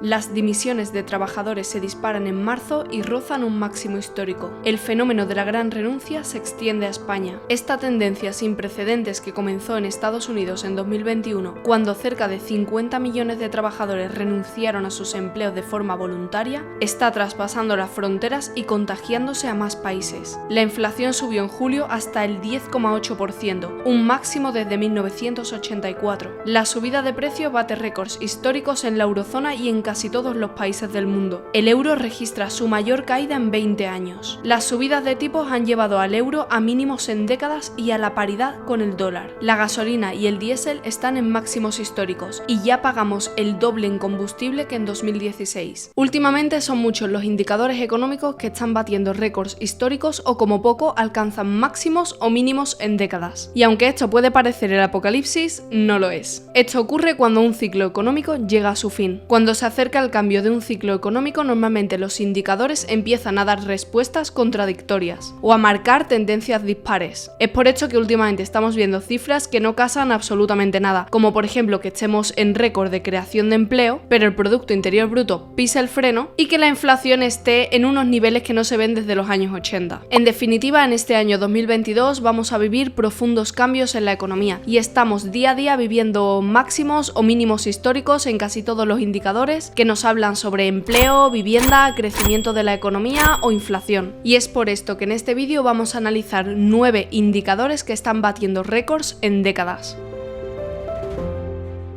Las dimisiones de trabajadores se disparan en marzo y rozan un máximo histórico. El fenómeno de la gran renuncia se extiende a España. Esta tendencia sin precedentes que comenzó en Estados Unidos en 2021, cuando cerca de 50 millones de trabajadores renunciaron a sus empleos de forma voluntaria, está traspasando las fronteras y contagiándose a más países. La inflación subió en julio hasta el 10,8%, un máximo desde 1984. La subida de precios bate récords históricos en la eurozona y en casi todos los países del mundo. El euro registra su mayor caída en 20 años. Las subidas de tipos han llevado al euro a mínimos en décadas y a la paridad con el dólar. La gasolina y el diésel están en máximos históricos y ya pagamos el doble en combustible que en 2016. Últimamente son muchos los indicadores económicos que están batiendo récords históricos o como poco alcanzan máximos o mínimos en décadas. Y aunque esto puede parecer el apocalipsis, no lo es. Esto ocurre cuando un ciclo económico llega a su fin. Cuando se acerca el cambio de un ciclo económico, normalmente los indicadores empiezan a dar respuestas contradictorias o a marcar tendencias dispares. Es por esto que últimamente estamos viendo cifras que no casan absolutamente nada, como por ejemplo que estemos en récord de creación de empleo, pero el Producto Interior Bruto pisa el freno y que la inflación esté en unos niveles que no se ven desde los años 80. En definitiva, en este año 2022 vamos a vivir profundos cambios en la economía y estamos día a día viviendo máximos o mínimos históricos en casi todos los indicadores que nos hablan sobre empleo, vivienda, crecimiento de la economía o inflación. Y es por esto que en este vídeo vamos a analizar 9 indicadores que están batiendo récords en décadas.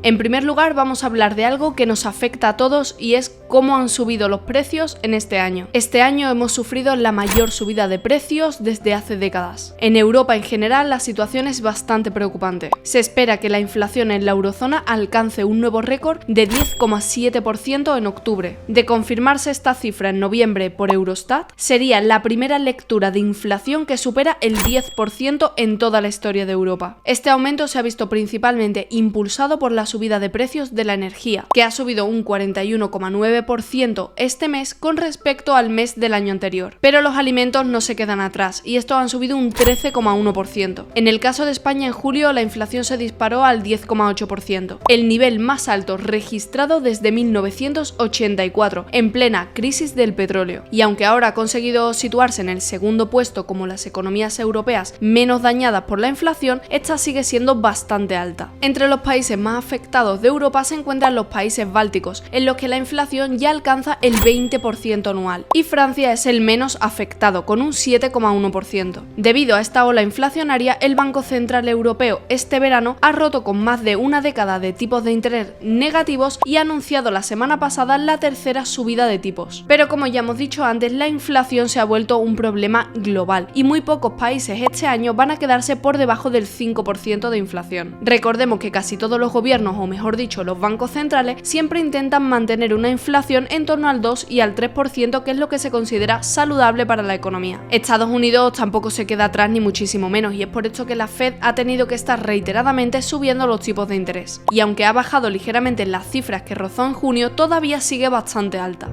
En primer lugar, vamos a hablar de algo que nos afecta a todos y es cómo han subido los precios en este año. Este año hemos sufrido la mayor subida de precios desde hace décadas. En Europa en general la situación es bastante preocupante. Se espera que la inflación en la eurozona alcance un nuevo récord de 10,7% en octubre. De confirmarse esta cifra en noviembre por Eurostat, sería la primera lectura de inflación que supera el 10% en toda la historia de Europa. Este aumento se ha visto principalmente impulsado por la subida de precios de la energía, que ha subido un 41,9% este mes con respecto al mes del año anterior. Pero los alimentos no se quedan atrás y estos han subido un 13,1%. En el caso de España, en julio la inflación se disparó al 10,8%, el nivel más alto registrado desde 1984, en plena crisis del petróleo. Y aunque ahora ha conseguido situarse en el segundo puesto como las economías europeas menos dañadas por la inflación, esta sigue siendo bastante alta. Entre los países más afectados de Europa se encuentran los países bálticos, en los que la inflación ya alcanza el 20% anual, y Francia es el menos afectado, con un 7,1%. Debido a esta ola inflacionaria, el Banco Central Europeo este verano ha roto con más de una década de tipos de interés negativos y ha anunciado la semana pasada la tercera subida de tipos. Pero como ya hemos dicho antes, la inflación se ha vuelto un problema global y muy pocos países este año van a quedarse por debajo del 5% de inflación. Recordemos que casi todos los gobiernos, o mejor dicho, los bancos centrales, siempre intentan mantener una inflación en torno al 2 y al 3%, que es lo que se considera saludable para la economía. Estados Unidos tampoco se queda atrás ni muchísimo menos, y es por esto que la Fed ha tenido que estar reiteradamente subiendo los tipos de interés. Y aunque ha bajado ligeramente las cifras que rozó en junio, todavía sigue bastante alta.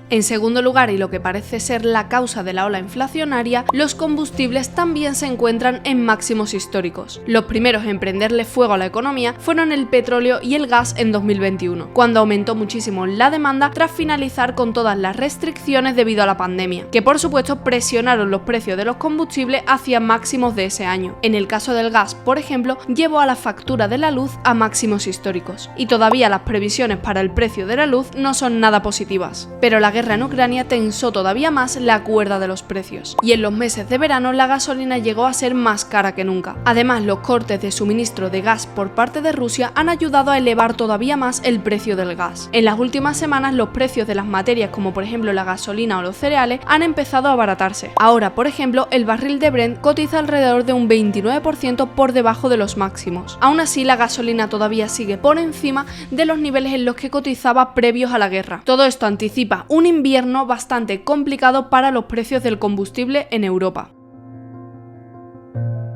En segundo lugar, y lo que parece ser la causa de la ola inflacionaria, los combustibles también se encuentran en máximos históricos. Los primeros en prenderle fuego a la economía fueron el petróleo y el gas en 2021, cuando aumentó muchísimo la demanda tras finalizar con todas las restricciones debido a la pandemia, que por supuesto presionaron los precios de los combustibles hacia máximos de ese año. En el caso del gas, por ejemplo, llevó a la factura de la luz a máximos históricos, y todavía las previsiones para el precio de la luz no son nada positivas. Pero la guerra en Ucrania tensó todavía más la cuerda de los precios, y en los meses de verano la gasolina llegó a ser más cara que nunca. Además, los cortes de suministro de gas por parte de Rusia han ayudado a elevar todavía más el precio del gas. En las últimas semanas los precios de las materias como por ejemplo la gasolina o los cereales han empezado a abaratarse. Ahora, por ejemplo, el barril de Brent cotiza alrededor de un 29% por debajo de los máximos. Aún así, la gasolina todavía sigue por encima de los niveles en los que cotizaba previos a la guerra. Todo esto anticipa un invierno bastante complicado para los precios del combustible en Europa.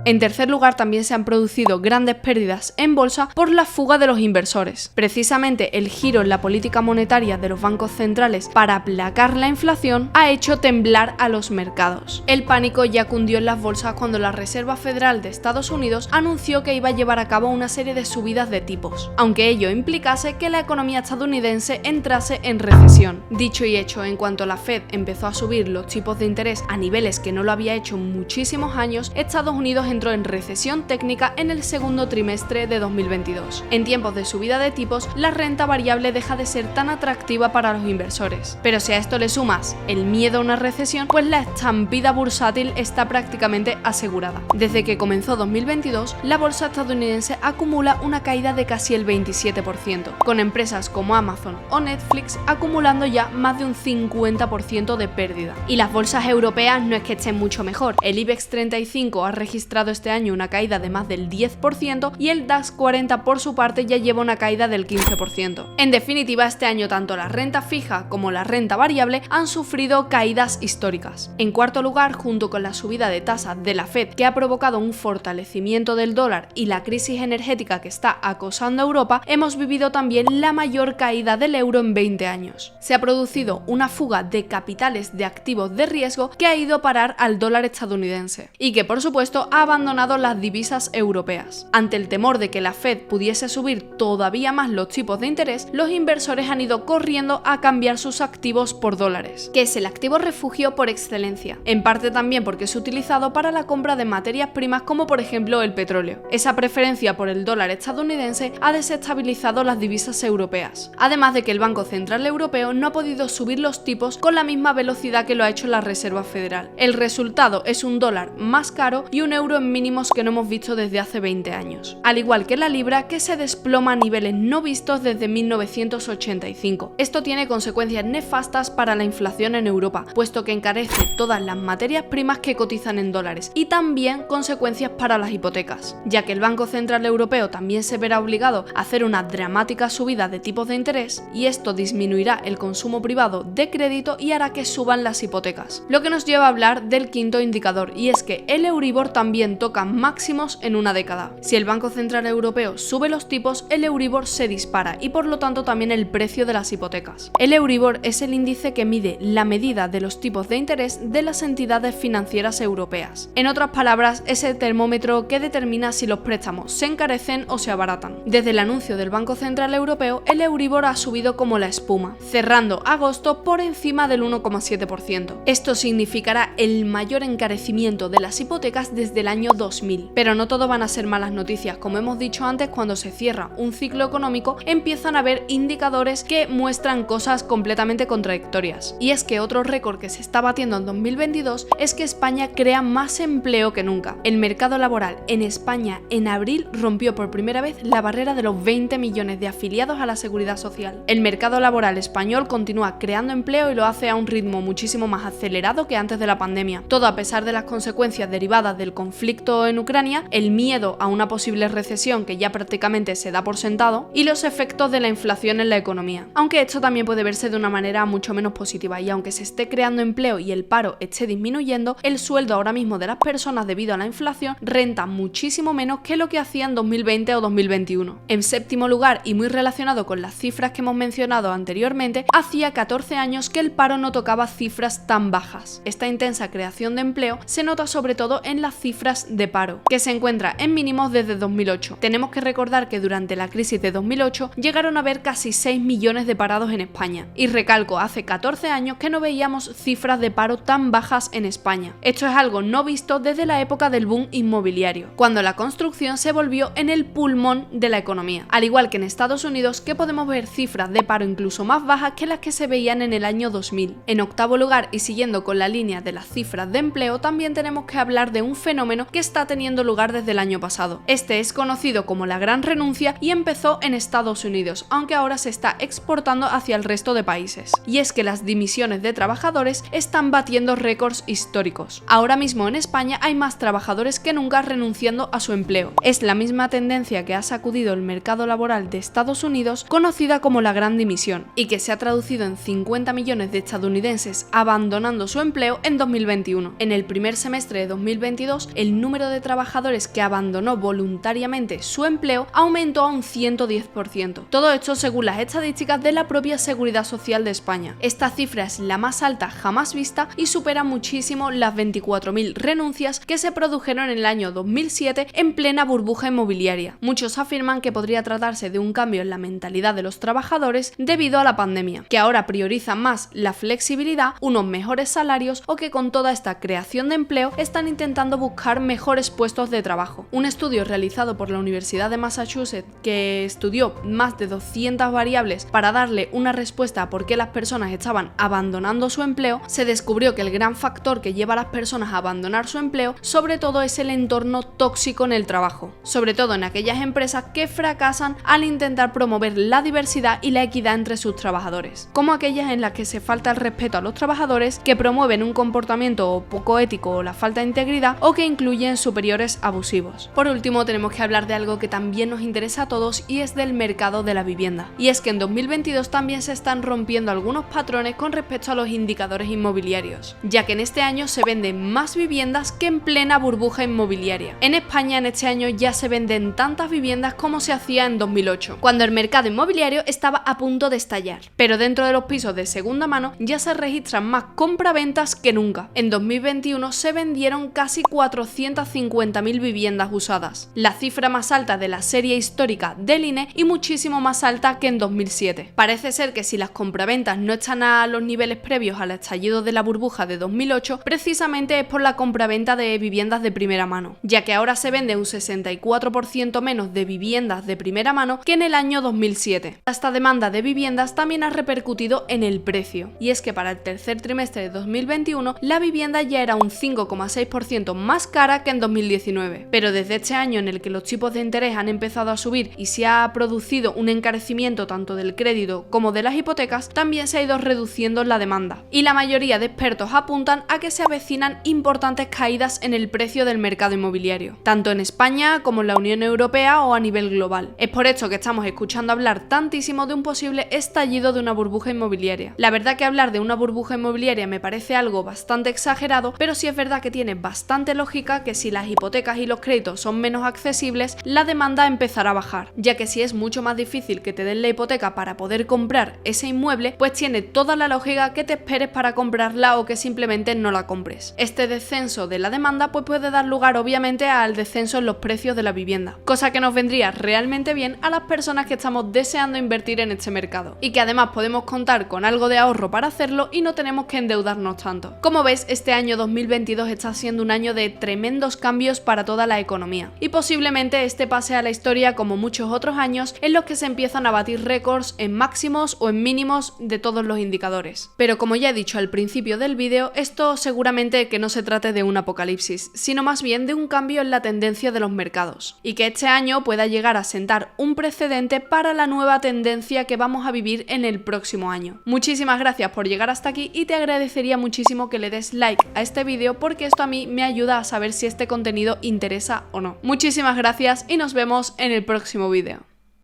En tercer lugar, también se han producido grandes pérdidas en bolsa por la fuga de los inversores. Precisamente el giro en la política monetaria de los bancos centrales para aplacar la inflación ha hecho temblar a los mercados. El pánico ya cundió en las bolsas cuando la Reserva Federal de Estados Unidos anunció que iba a llevar a cabo una serie de subidas de tipos, aunque ello implicase que la economía estadounidense entrase en recesión. Dicho y hecho, en cuanto la Fed empezó a subir los tipos de interés a niveles que no lo había hecho en muchísimos años, Estados Unidos entró en recesión técnica en el segundo trimestre de 2022. En tiempos de subida de tipos, la renta variable deja de ser tan atractiva para los inversores. Pero si a esto le sumas el miedo a una recesión, pues la estampida bursátil está prácticamente asegurada. Desde que comenzó 2022, la bolsa estadounidense acumula una caída de casi el 27%, con empresas como Amazon o Netflix acumulando ya más de un 50% de pérdida. Y las bolsas europeas no es que estén mucho mejor. El IBEX 35 ha registrado este año una caída de más del 10% y el DAX 40 por su parte ya lleva una caída del 15%. En definitiva, este año tanto la renta fija como la renta variable han sufrido caídas históricas. En cuarto lugar, junto con la subida de tasas de la Fed, que ha provocado un fortalecimiento del dólar y la crisis energética que está acosando a Europa, hemos vivido también la mayor caída del euro en 20 años. Se ha producido una fuga de capitales de activos de riesgo que ha ido a parar al dólar estadounidense y que por supuesto ha abandonado las divisas europeas. Ante el temor de que la Fed pudiese subir todavía más los tipos de interés, los inversores han ido corriendo a cambiar sus activos por dólares, que es el activo refugio por excelencia, en parte también porque es utilizado para la compra de materias primas como por ejemplo el petróleo. Esa preferencia por el dólar estadounidense ha desestabilizado las divisas europeas, además de que el Banco Central Europeo no ha podido subir los tipos con la misma velocidad que lo ha hecho la Reserva Federal. El resultado es un dólar más caro y un euro en mínimos que no hemos visto desde hace 20 años, al igual que la libra, que se desploma a niveles no vistos desde 1985. Esto tiene consecuencias nefastas para la inflación en Europa, puesto que encarece todas las materias primas que cotizan en dólares, y también consecuencias para las hipotecas, ya que el Banco Central Europeo también se verá obligado a hacer una dramática subida de tipos de interés, y esto disminuirá el consumo privado de crédito y hará que suban las hipotecas. Lo que nos lleva a hablar del quinto indicador, y es que el Euribor también toca máximos en una década. Si el Banco Central Europeo sube los tipos, el Euribor se dispara y por lo tanto también el precio de las hipotecas. El Euribor es el índice que mide la medida de los tipos de interés de las entidades financieras europeas. En otras palabras, es el termómetro que determina si los préstamos se encarecen o se abaratan. Desde el anuncio del Banco Central Europeo, el Euribor ha subido como la espuma, cerrando agosto por encima del 1,7%. Esto significará el mayor encarecimiento de las hipotecas desde el año 2000. Pero no todo van a ser malas noticias. Como hemos dicho antes, cuando se cierra un ciclo económico, empiezan a haber indicadores que muestran cosas completamente contradictorias. Y es que otro récord que se está batiendo en 2022 es que España crea más empleo que nunca. El mercado laboral en España en abril rompió por primera vez la barrera de los 20 millones de afiliados a la Seguridad Social. El mercado laboral español continúa creando empleo y lo hace a un ritmo muchísimo más acelerado que antes de la pandemia. Todo a pesar de las consecuencias derivadas del conflicto en Ucrania, el miedo a una posible recesión que ya prácticamente se da por sentado y los efectos de la inflación en la economía. Aunque esto también puede verse de una manera mucho menos positiva, y aunque se esté creando empleo y el paro esté disminuyendo, el sueldo ahora mismo de las personas debido a la inflación renta muchísimo menos que lo que hacía en 2020 o 2021. En séptimo lugar, y muy relacionado con las cifras que hemos mencionado anteriormente, hacía 14 años que el paro no tocaba cifras tan bajas. Esta intensa creación de empleo se nota sobre todo en las cifras de paro, que se encuentra en mínimos desde 2008. Tenemos que recordar que durante la crisis de 2008 llegaron a haber casi 6 millones de parados en España. Y recalco, hace 14 años que no veíamos cifras de paro tan bajas en España. Esto es algo no visto desde la época del boom inmobiliario, cuando la construcción se volvió en el pulmón de la economía. Al igual que en Estados Unidos, que podemos ver cifras de paro incluso más bajas que las que se veían en el año 2000. En octavo lugar, y siguiendo con la línea de las cifras de empleo, también tenemos que hablar de un fenómeno que está teniendo lugar desde el año pasado. Este es conocido como la Gran Renuncia y empezó en Estados Unidos, aunque ahora se está exportando hacia el resto de países. Y es que las dimisiones de trabajadores están batiendo récords históricos. Ahora mismo en España hay más trabajadores que nunca renunciando a su empleo. Es la misma tendencia que ha sacudido el mercado laboral de Estados Unidos, conocida como la Gran Dimisión, y que se ha traducido en 50 millones de estadounidenses abandonando su empleo en 2021. En el primer semestre de 2022, el el número de trabajadores que abandonó voluntariamente su empleo aumentó a un 110%. Todo esto según las estadísticas de la propia Seguridad Social de España. Esta cifra es la más alta jamás vista y supera muchísimo las 24.000 renuncias que se produjeron en el año 2007 en plena burbuja inmobiliaria. Muchos afirman que podría tratarse de un cambio en la mentalidad de los trabajadores debido a la pandemia, que ahora priorizan más la flexibilidad, unos mejores salarios o que con toda esta creación de empleo están intentando buscar mejores puestos de trabajo. Un estudio realizado por la Universidad de Massachusetts que estudió más de 200 variables para darle una respuesta a por qué las personas estaban abandonando su empleo, se descubrió que el gran factor que lleva a las personas a abandonar su empleo sobre todo es el entorno tóxico en el trabajo, sobre todo en aquellas empresas que fracasan al intentar promover la diversidad y la equidad entre sus trabajadores, como aquellas en las que se falta el respeto a los trabajadores, que promueven un comportamiento poco ético o la falta de integridad o que incluyen superiores abusivos. Por último, tenemos que hablar de algo que también nos interesa a todos y es del mercado de la vivienda. Y es que en 2022 también se están rompiendo algunos patrones con respecto a los indicadores inmobiliarios, ya que en este año se venden más viviendas que en plena burbuja inmobiliaria. En España en este año ya se venden tantas viviendas como se hacía en 2008, cuando el mercado inmobiliario estaba a punto de estallar. Pero dentro de los pisos de segunda mano ya se registran más compraventas que nunca. En 2021 se vendieron casi 450.000 viviendas usadas, la cifra más alta de la serie histórica del INE y muchísimo más alta que en 2007. Parece ser que si las compraventas no están a los niveles previos al estallido de la burbuja de 2008, precisamente es por la compraventa de viviendas de primera mano, ya que ahora se vende un 64% menos de viviendas de primera mano que en el año 2007. Esta demanda de viviendas también ha repercutido en el precio, y es que para el tercer trimestre de 2021 la vivienda ya era un 5,6% más cara que en 2019, pero desde este año en el que los tipos de interés han empezado a subir y se ha producido un encarecimiento tanto del crédito como de las hipotecas, también se ha ido reduciendo la demanda, y la mayoría de expertos apuntan a que se avecinan importantes caídas en el precio del mercado inmobiliario, tanto en España como en la Unión Europea o a nivel global. Es por esto que estamos escuchando hablar tantísimo de un posible estallido de una burbuja inmobiliaria. La verdad que hablar de una burbuja inmobiliaria me parece algo bastante exagerado, pero sí es verdad que tiene bastante lógica que si las hipotecas y los créditos son menos accesibles, la demanda empezará a bajar, ya que si es mucho más difícil que te den la hipoteca para poder comprar ese inmueble, pues tiene toda la lógica que te esperes para comprarla o que simplemente no la compres. Este descenso de la demanda pues puede dar lugar obviamente al descenso en los precios de la vivienda, cosa que nos vendría realmente bien a las personas que estamos deseando invertir en este mercado y que además podemos contar con algo de ahorro para hacerlo y no tenemos que endeudarnos tanto. Como ves, este año 2022 está siendo un año de tremendos cambios para toda la economía y posiblemente este pase a la historia como muchos otros años en los que se empiezan a batir récords en máximos o en mínimos de todos los indicadores. Pero como ya he dicho al principio del vídeo, esto seguramente que no se trate de un apocalipsis, sino más bien de un cambio en la tendencia de los mercados, y que este año pueda llegar a sentar un precedente para la nueva tendencia que vamos a vivir en el próximo año. Muchísimas gracias por llegar hasta aquí y te agradecería muchísimo que le des like a este vídeo porque esto a mí me ayuda a saber si este contenido interesa o no. Muchísimas gracias y nos vemos en el próximo vídeo.